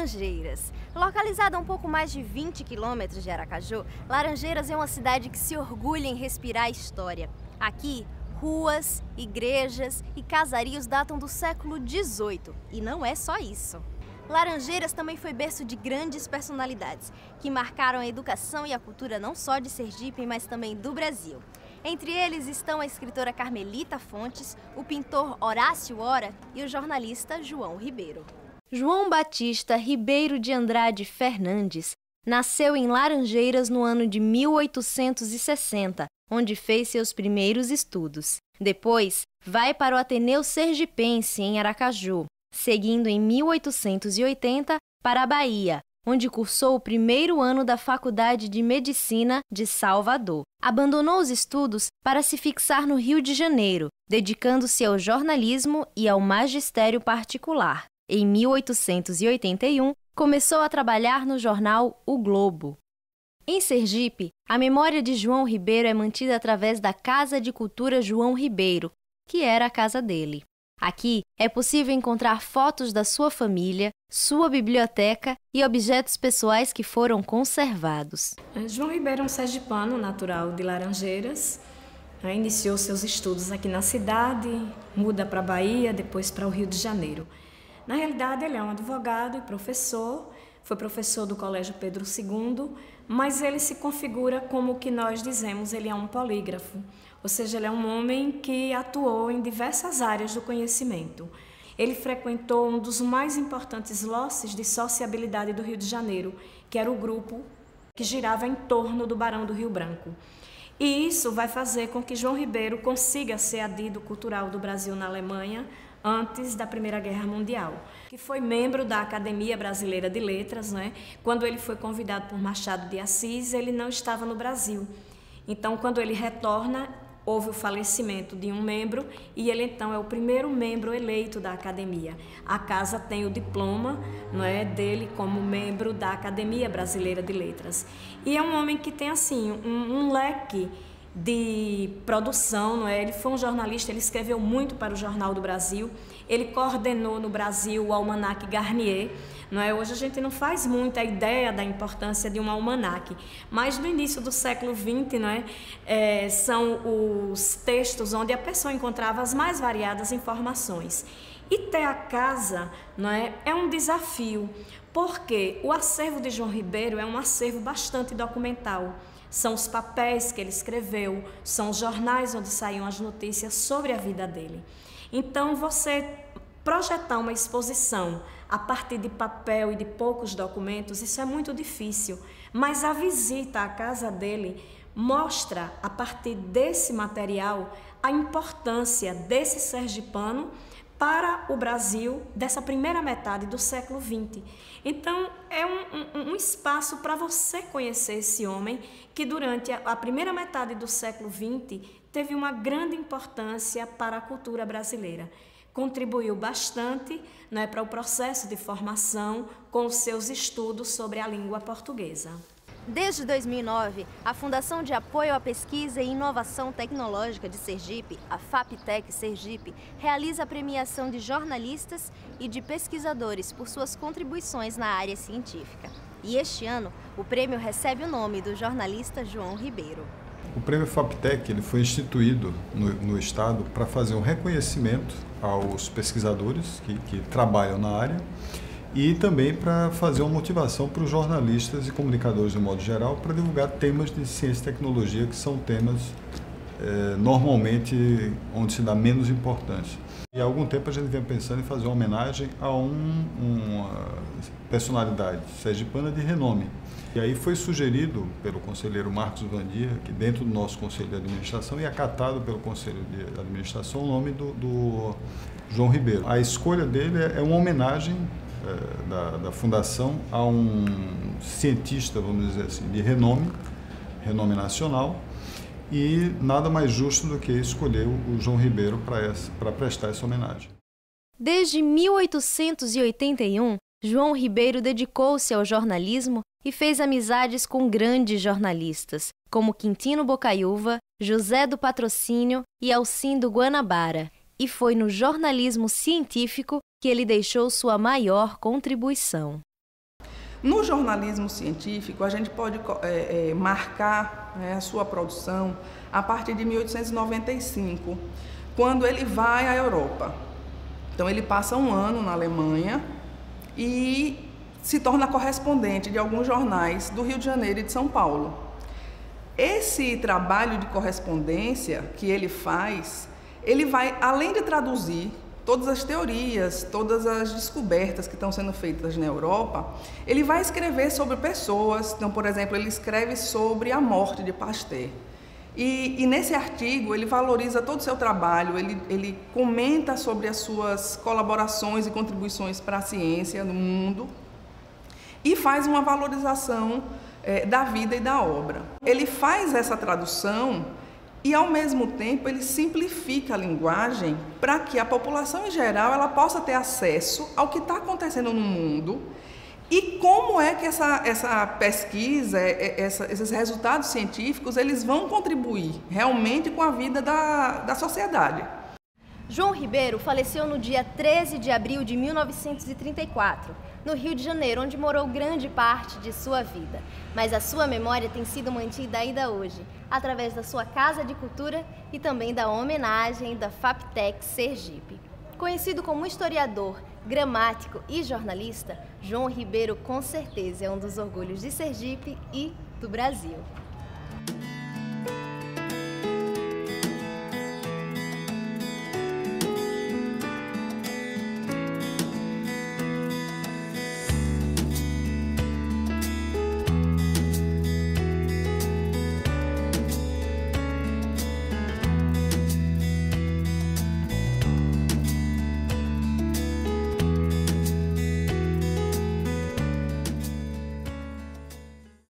Laranjeiras. Localizada a um pouco mais de 20 quilômetros de Aracaju, Laranjeiras é uma cidade que se orgulha em respirar história. Aqui, ruas, igrejas e casarios datam do século XVIII. E não é só isso. Laranjeiras também foi berço de grandes personalidades, que marcaram a educação e a cultura não só de Sergipe, mas também do Brasil. Entre eles estão a escritora Carmelita Fontes, o pintor Horácio Ora e o jornalista João Ribeiro. João Batista Ribeiro de Andrade Fernandes nasceu em Laranjeiras no ano de 1860, onde fez seus primeiros estudos. Depois, vai para o Ateneu Sergipense, em Aracaju, seguindo em 1880 para a Bahia, onde cursou o primeiro ano da Faculdade de Medicina de Salvador. Abandonou os estudos para se fixar no Rio de Janeiro, dedicando-se ao jornalismo e ao magistério particular. Em 1881, começou a trabalhar no jornal O Globo. Em Sergipe, a memória de João Ribeiro é mantida através da Casa de Cultura João Ribeiro, que era a casa dele. Aqui é possível encontrar fotos da sua família, sua biblioteca e objetos pessoais que foram conservados. João Ribeiro é um sergipano natural de Laranjeiras. Iniciou seus estudos aqui na cidade, muda para a Bahia, depois para o Rio de Janeiro. Na realidade, ele é um advogado e professor, foi professor do Colégio Pedro II, mas ele se configura como o que nós dizemos, ele é um polígrafo. Ou seja, ele é um homem que atuou em diversas áreas do conhecimento. Ele frequentou um dos mais importantes losses de sociabilidade do Rio de Janeiro, que era o grupo que girava em torno do Barão do Rio Branco. E isso vai fazer com que João Ribeiro consiga ser adido cultural do Brasil na Alemanha antes da Primeira Guerra Mundial, que foi membro da Academia Brasileira de Letras, né? Quando ele foi convidado por Machado de Assis, ele não estava no Brasil. Então, quando ele retorna, houve o falecimento de um membro e ele então é o primeiro membro eleito da academia. A casa tem o diploma, não é, dele como membro da Academia Brasileira de Letras. E é um homem que tem assim um leque de produção, não é? Ele foi um jornalista, ele escreveu muito para o Jornal do Brasil, ele coordenou no Brasil o Almanaque Garnier, não é? Hoje a gente não faz muita ideia da importância de um almanaque, mas no início do século XX, não é? São os textos onde a pessoa encontrava as mais variadas informações. E ter a casa, não é? É um desafio, porque o acervo de João Ribeiro é um acervo bastante documental. São os papéis que ele escreveu, são os jornais onde saíam as notícias sobre a vida dele. Então, você projetar uma exposição a partir de papel e de poucos documentos, isso é muito difícil. Mas a visita à casa dele mostra, a partir desse material, a importância desse sergipano para o Brasil dessa primeira metade do século XX. Então, é um espaço para você conhecer esse homem que durante a primeira metade do século XX teve uma grande importância para a cultura brasileira. Contribuiu bastante, né, para o processo de formação com os seus estudos sobre a língua portuguesa. Desde 2009, a Fundação de Apoio à Pesquisa e Inovação Tecnológica de Sergipe, a FAPTEC Sergipe, realiza a premiação de jornalistas e de pesquisadores por suas contribuições na área científica. E este ano, o prêmio recebe o nome do jornalista João Ribeiro. O prêmio FAPTEC ele foi instituído no Estado para fazer um reconhecimento aos pesquisadores que trabalham na área e também para fazer uma motivação para os jornalistas e comunicadores de modo geral para divulgar temas de ciência e tecnologia que são temas normalmente onde se dá menos importância. E há algum tempo a gente vem pensando em fazer uma homenagem a uma personalidade sergipana de renome. E aí foi sugerido pelo conselheiro Marcos Vandia, que dentro do nosso Conselho de Administração, e acatado pelo Conselho de Administração o nome do João Ribeiro. A escolha dele é uma homenagem da Fundação a um cientista, vamos dizer assim, de renome nacional, e nada mais justo do que escolher o João Ribeiro para prestar essa homenagem. Desde 1881, João Ribeiro dedicou-se ao jornalismo e fez amizades com grandes jornalistas, como Quintino Bocaiúva, José do Patrocínio e Alcindo Guanabara. E foi no jornalismo científico que ele deixou sua maior contribuição. No jornalismo científico, a gente pode marcar, né, a sua produção a partir de 1895, quando ele vai à Europa. Então, ele passa um ano na Alemanha e se torna correspondente de alguns jornais do Rio de Janeiro e de São Paulo. Esse trabalho de correspondência que ele faz, ele vai, além de traduzir todas as teorias, todas as descobertas que estão sendo feitas na Europa, ele vai escrever sobre pessoas. Então, por exemplo, ele escreve sobre a morte de Pasteur. E nesse artigo ele valoriza todo o seu trabalho, ele comenta sobre as suas colaborações e contribuições para a ciência no mundo e faz uma valorização da vida e da obra. Ele faz essa tradução e, ao mesmo tempo, ele simplifica a linguagem para que a população em geral ela possa ter acesso ao que está acontecendo no mundo e como é que essa pesquisa, esses resultados científicos, eles vão contribuir realmente com a vida da sociedade. João Ribeiro faleceu no dia 13 de abril de 1934, no Rio de Janeiro, onde morou grande parte de sua vida. Mas a sua memória tem sido mantida ainda hoje, através da sua Casa de Cultura e também da homenagem da FAPTEC Sergipe. Conhecido como historiador, gramático e jornalista, João Ribeiro com certeza é um dos orgulhos de Sergipe e do Brasil.